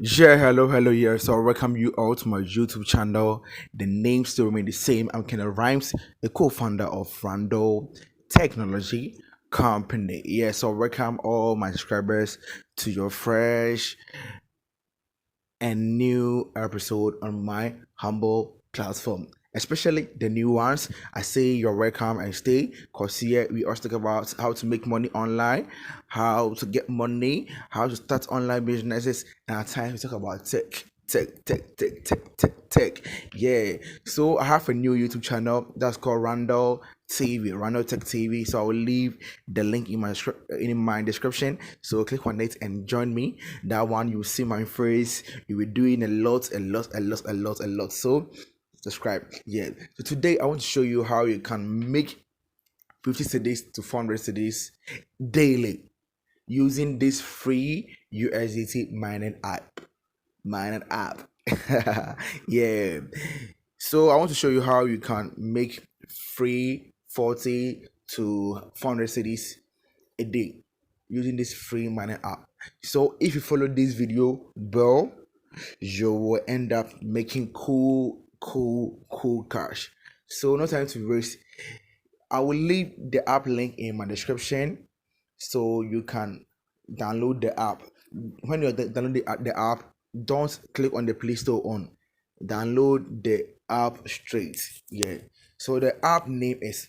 Yeah, hello, yeah. So I welcome you all to my YouTube channel. The name still remain the same. I'm Kenneth Rhymes, a co-founder of Rando Technology Company. Yeah, so welcome all my subscribers to your fresh and new episode on my humble platform. Especially the new ones, I say you're welcome and stay because here we also talk about how to make money online, how to get money, how to start online businesses, and at times we talk about tech. Yeah, so I have a new YouTube channel that's called Randall Tech TV. So I will leave the link in my description. So click on it and join me. That one you will see my face. You will be doing a lot. So subscribe. Yeah. So today I want to show you how you can make 50 cedis to 400 cedis daily using this free USDT mining app. Yeah. So I want to show you how you can make free 40 to 400 cedis a day using this free mining app. So if you follow this video well, you will end up making cool cash. So no time to waste. I will leave the app link in my description so you can download the app. When you're downloading the app, don't click on the Play Store on. Download the app straight. Yeah. So the app name is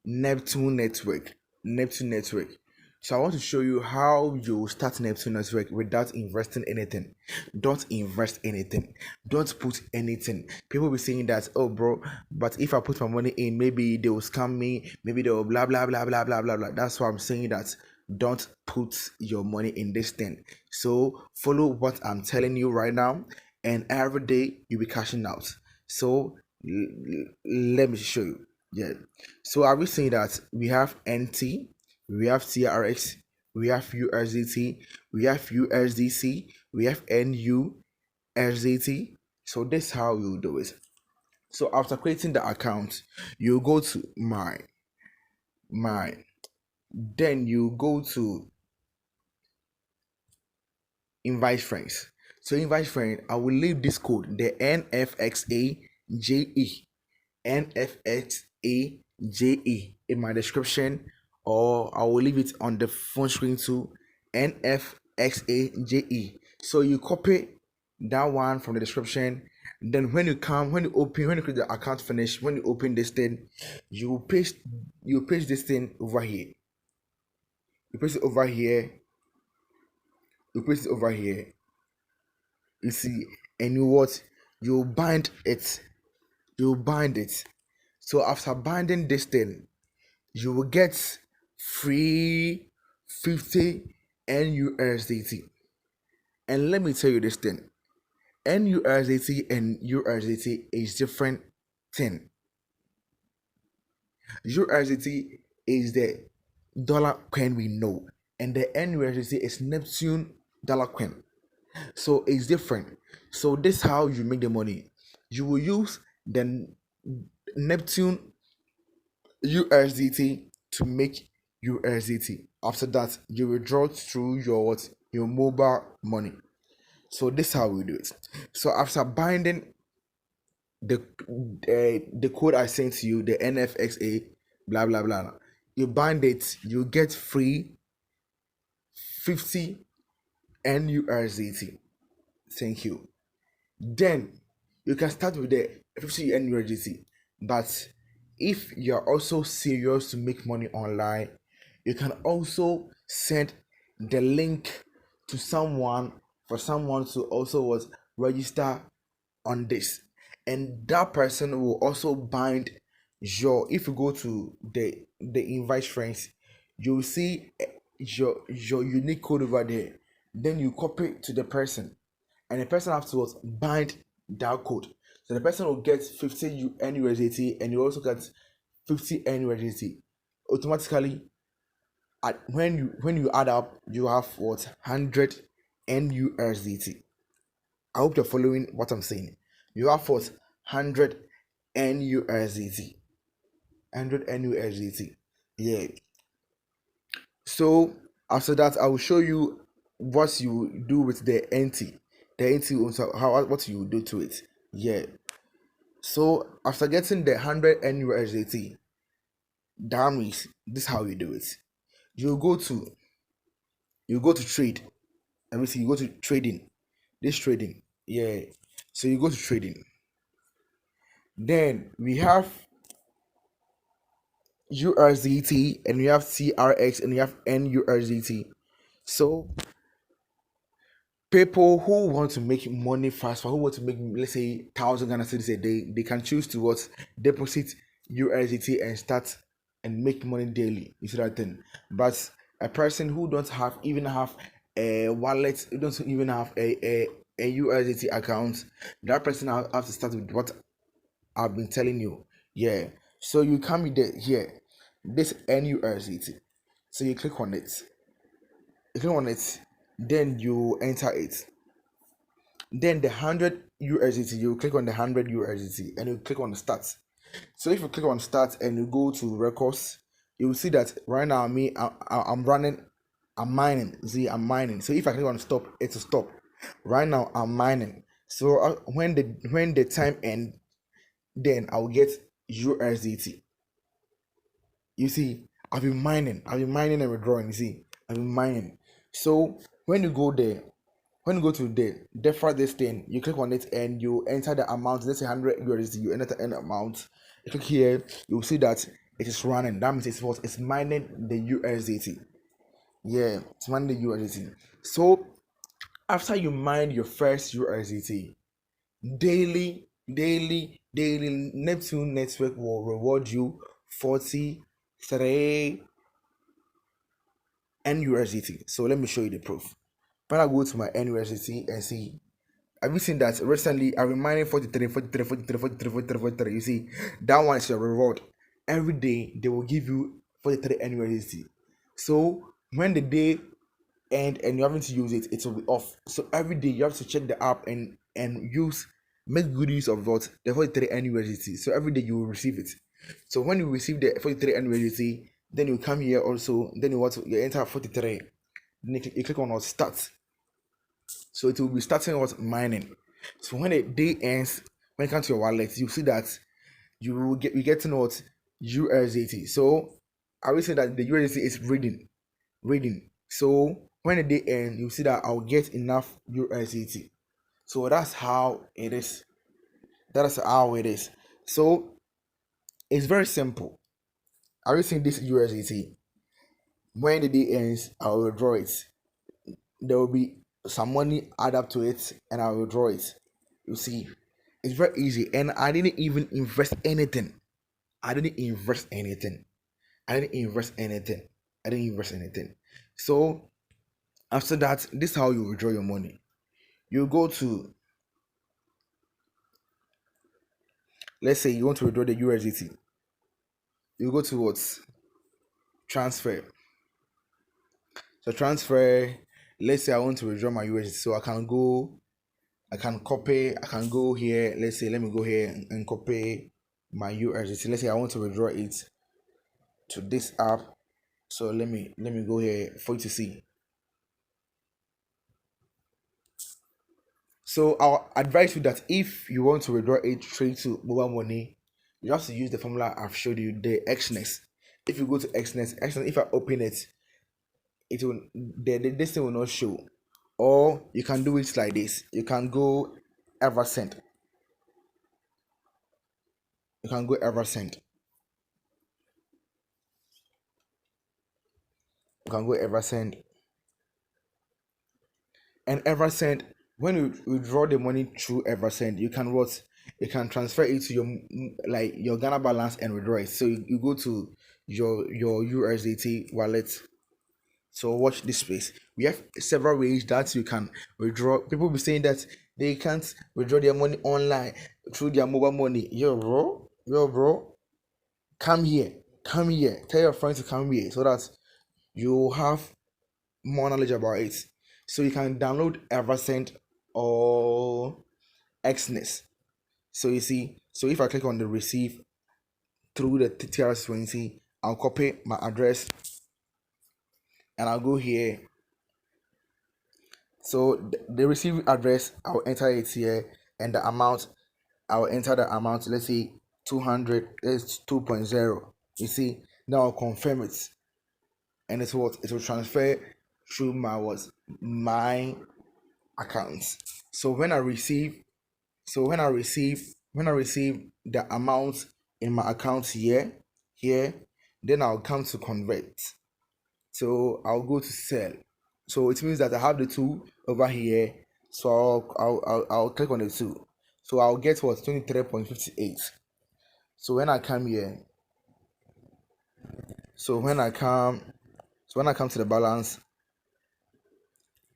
Neptune Network. Neptune Network. So I want to show you how you start Neptune Network without investing anything. Don't invest anything. Don't put anything. People be saying that, oh bro, but if I put my money in, maybe they will scam me, maybe they will blah blah blah blah blah blah blah. That's why I'm saying that don't put your money in this thing. So follow what I'm telling you right now, and every day you'll be cashing out. So let me show you. Yeah. So are we saying that we have NT, we have TRX, we have USDT, we have USDC, we have NUSDT. So this is how you do it. So after creating the account, you go to my, then you go to invite friends. So invite friend, I will leave this code, the NFXAJE in my description, or I will leave it on the phone screen too. NFXAJE. So you copy that one from the description. Then when you create the account finish, when you open this thing, you paste this thing over here. You paste it over here. You paste it over here. You see, and you what? You bind it. You bind it. So after binding this thing, you will get free 50 NUSDT. And let me tell you this thing. NUSDT and USDT is different thing. USDT is the dollar coin we know, and the NUSDT is Neptune dollar coin. So it's different. So this is how you make the money. You will use the Neptune USDT to make USDT. After that, you withdraw through your mobile money. So this is how we do it. So after binding the code I sent to you, the NFXA, blah blah blah, you bind it, you get free 50 NUSDT. Thank you. Then you can start with the 50 NUSDT. But if you're also serious to make money online, you can also send the link to someone for someone to also was register on this, and that person will also bind your. If you go to the invite friends, you will see your unique code over there. Then you copy it to the person, and the person afterwards bind that code. So the person will get 50 NUSDT, and you also get 50 NUSDT automatically. When you add up, you have what 100 NUSDT. I hope you're following what I'm saying. You have what 100 NUSDT. 100 NUSDT. Yeah. So after that, I will show you what you do with the NT also, how what you do to it. Yeah. So after getting the 100 NUSDT, that means this is how you do it. You go to trade. Let me see. You go to trading. This trading. Yeah. So you go to trading. Then we have USDT and we have TRX and we have NUSDT. So people who want to make money fast, who want to make, let's say, 1,000 Ghana cedis a day, they can choose to what, deposit USDT and start and make money daily. You see that thing? But a person who don't have even have a wallet, who don't even have a USDT account, that person have to start with what I've been telling you. Yeah. So you can be there here. This NUSDT. So you click on it. You click on it, then you enter it. Then the 100 USDT, you click on the 100 USDT and you click on the start. So if you click on start and you go to records, you will see that right now I'm running, I'm mining. See, I'm mining. So if I click on stop, it's a stop. Right now I'm mining. So when the time ends, then I'll get USDT. You see, I've been mining and withdrawing. You see, I've been mining. So when you go there, when you go to the furthest thing, you click on it and you enter the amount. Let's say 100 USD. You enter the end amount. You click here. You'll see that it is running. That means it's mining the USDT. Yeah, it's mining the USDT. So after you mine your first USDT, daily, Neptune network will reward you 43 NUSDT. So let me show you the proof. When I go to my NUSDT and see, have you seen that recently I reminded 43. You see, that one is your reward. Every day they will give you 43 NUSDT. So when the day end and you haven't used it, it will be off. So every day you have to check the app and make good use of what the 43 NUSDT. So every day you will receive it. So when you receive the 43 NUSDT, then you come here also, then you enter 43. Then you click on what start. So it will be starting what mining. So when the day ends, when it comes to your wallet, you see that you getting what USDT. So I will say that the USDT is reading. So when the day ends, you see that I'll get enough USDT. So that's how it is. So it's very simple. Are you seeing this USDT? When the day ends, I'll withdraw it. There will be some money add up to it and I'll withdraw it. You see, it's very easy. And I didn't even invest anything. I didn't invest anything. So after that, this is how you withdraw your money. You go to, let's say you want to withdraw the USDT. You go to what? Transfer. So transfer, let's say I want to withdraw my USDT. So I can go here. Let's say, let me go here and copy my USDT. Let's say I want to withdraw it to this app. So let me go here for you to see. So I'll advise you that if you want to withdraw it straight to mobile money, you have to use the formula I've showed you, the XNES. If you go to XNES, if I open it, it will this thing will not show. Or you can do it like this. You can go Eversend. You can go Eversend. You can go Eversend. And Eversend, when you withdraw the money through Eversend, you can what? You can transfer it to your Ghana balance and withdraw it. So you go to your USDT wallet. So watch this space. We have several ways that you can withdraw. People be saying that they can't withdraw their money online through their mobile money. Yo, bro, come here. Tell your friends to come here so that you have more knowledge about it. So you can download Eversend or XNES. So you see, so if I click on the receive through the TRS20, I'll copy my address and I'll go here So the receiving address, I'll enter it here, and the amount, I'll enter the amount. Let's say 200 is 2.0. You see, now I'll confirm it, and it's what it will transfer through my account. So when I receive, when I receive the amount in my account here, then I'll come to convert. So I'll go to sell. So it means that I have the two over here. So I'll click on the two. So I'll get what 23.58. So when I come here, so when I come so when I come to the balance,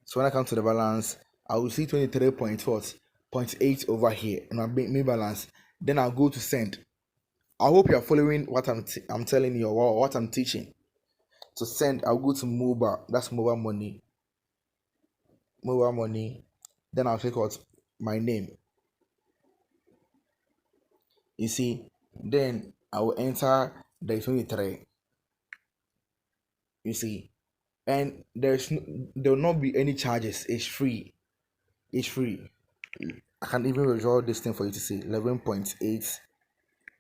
so when I come to the balance, I will see 23 point what point 8 over here in my main balance. Then I'll go to send. I hope you are following what I'm telling you, or what I'm teaching. To send, I'll go to mobile. That's mobile money. Mobile money. Then I'll click out my name. You see, then I will enter the 23. You see, and there will not be any charges. It's free. It's free. I can even withdraw this thing for you to see 11.8,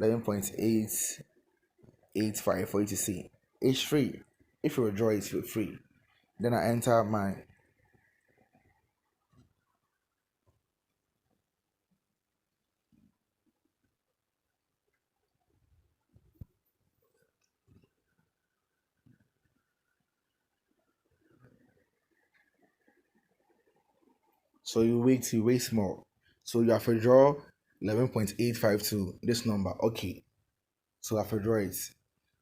11.885 for you to see. It's free. If you withdraw it, it's free. Then I enter my, so you wait small. So you have to draw 11.852 this number. Okay. So I have to draw it.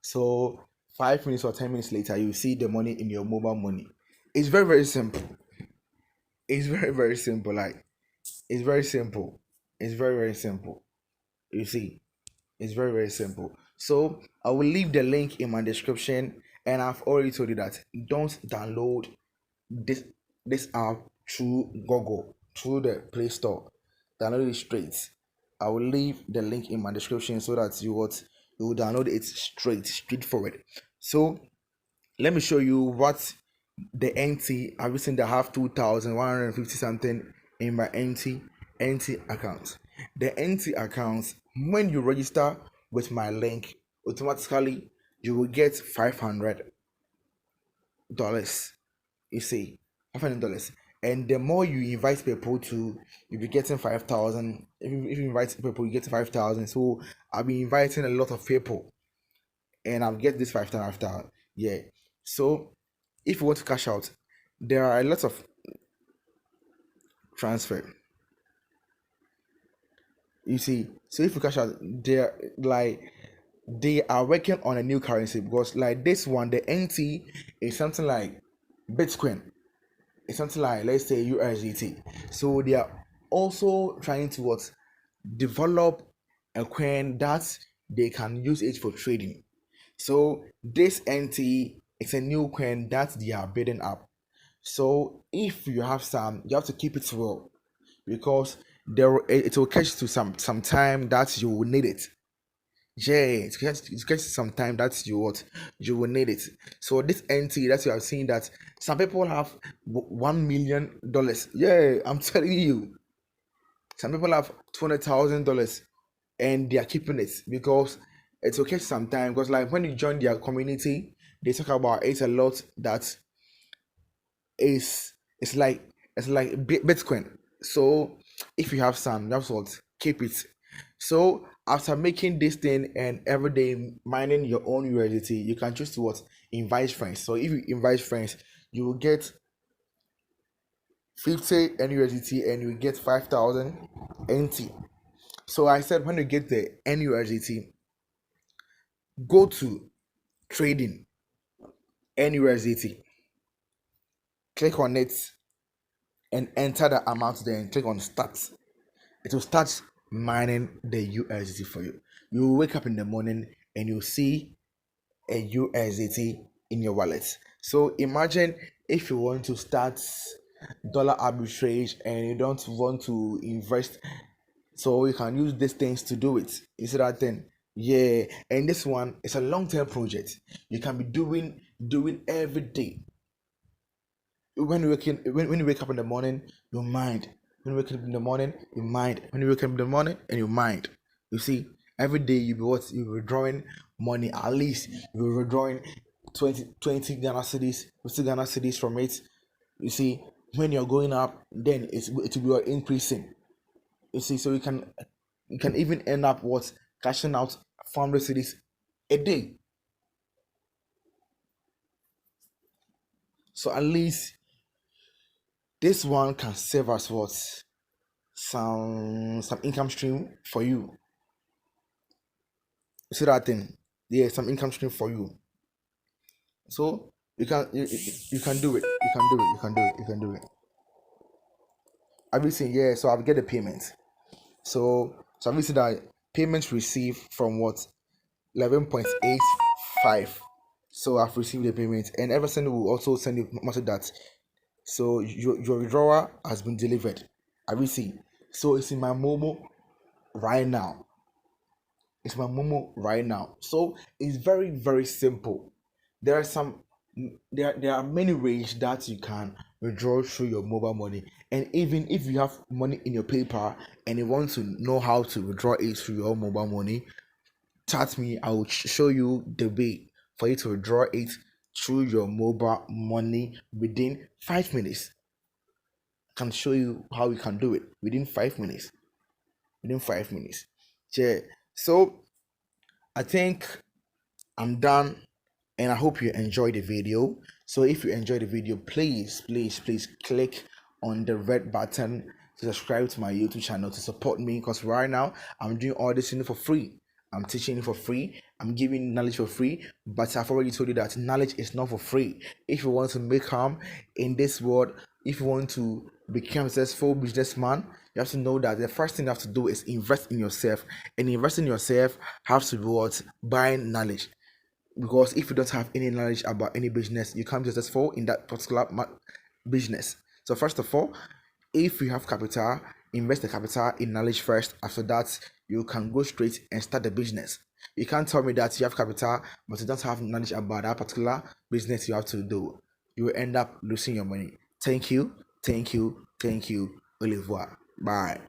So 5 minutes or 10 minutes later, you see the money in your mobile money. It's very, very simple. It's very, very simple. Like it's very simple. It's very, very simple. You see, it's very, very simple. So I will leave the link in my description, and I've already told you that don't download this this app through Google, through the Play Store. Download it straight. I will leave the link in my description so that you will download it straightforward. So let me show you what the NT. I've seen that I have 2,150 something in my NT account. The NT account, when you register with my link, automatically you will get $500. You see, $500. And the more you invite people to, you'll be getting 5,000. If you invite people, you get 5,000. So I'll be inviting a lot of people, and I'll get this 5,000 after. Yeah. So if you want to cash out, there are a lot of transfer. You see, so if you cash out, they are working on a new currency, because like this one, the NT is something like Bitcoin. It's something like, let's say, USDT. So they are also trying to develop a coin that they can use it for trading. So this NT is a new coin that they are building up. So if you have some, you have to keep it well, because it will catch to some time that you will need it. Yeah, it gets some time that you will need it. So this NT that you have seen, that some people have $1 million. Yeah, I'm telling you, some people have $200,000, and they are keeping it because it's okay some time. Because like when you join their community, they talk about it a lot. That is it's like Bitcoin. So if you have some, that's what keep it. So after making this thing and every day mining your own USDT, you can choose to invite friends. So if you invite friends, you will get 50 NUSDT, and you get 5,000 NT. So I said, when you get the NUSDT, go to trading NUSDT, click on it, and enter the amount there, and click on start. It will start mining the USDT for you. You will wake up in the morning and you see a USDT in your wallet. So imagine if you want to start dollar arbitrage and you don't want to invest, so you can use these things to do it. You see that thing? Yeah, and this one is a long-term project. You can be doing every day. when you wake up in the morning, you mind. When you wake up in the morning, you mind. When you wake up in the morning and you mind. You see, every day you be withdrawing money. At least you be withdrawing 20 Ghana cedis, 50 Ghana cedis from it. You see, when you're going up, then it will be increasing. You see, so you can even end up cashing out 400 cedis a day. So at least this one can serve as some income stream for you. You see that thing? Yeah, some income stream for you. So you can do it. You can do it. You can do it. You can do it. I've been saying, yeah. So I'll get the payment. So I've been saying that payments received from 11.85. So I've received the payment, and Everson will also send you message that so your withdrawal has been delivered. I will see. So it's in my Momo right now. It's my Momo right now. So it's very, very simple. There are some there are many ways that you can withdraw through your mobile money. And even if you have money in your paper and you want to know how to withdraw it through your mobile money, chat me. I will show you the way for you to withdraw it through your mobile money within 5 minutes. I can show you how you can do it within 5 minutes. Within 5 minutes. Yeah. So I think I'm done, and I hope you enjoyed the video. So if you enjoyed the video, please click on the red button to subscribe to my YouTube channel to support me, because right now I'm doing all this for free. I'm teaching you for free. I'm giving knowledge for free, but I've already told you that knowledge is not for free. If you want to make harm in this world, if you want to become a successful businessman, you have to know that the first thing you have to do is invest in yourself, and investing in yourself has to be buying knowledge. Because if you don't have any knowledge about any business, you can't be successful in that particular business. So first of all, if you have capital, invest the capital in knowledge first. After that, you can go straight and start the business. You can't tell me that you have capital but you don't have knowledge about that particular business you have to do. You will end up losing your money. Thank you. Au revoir. Bye.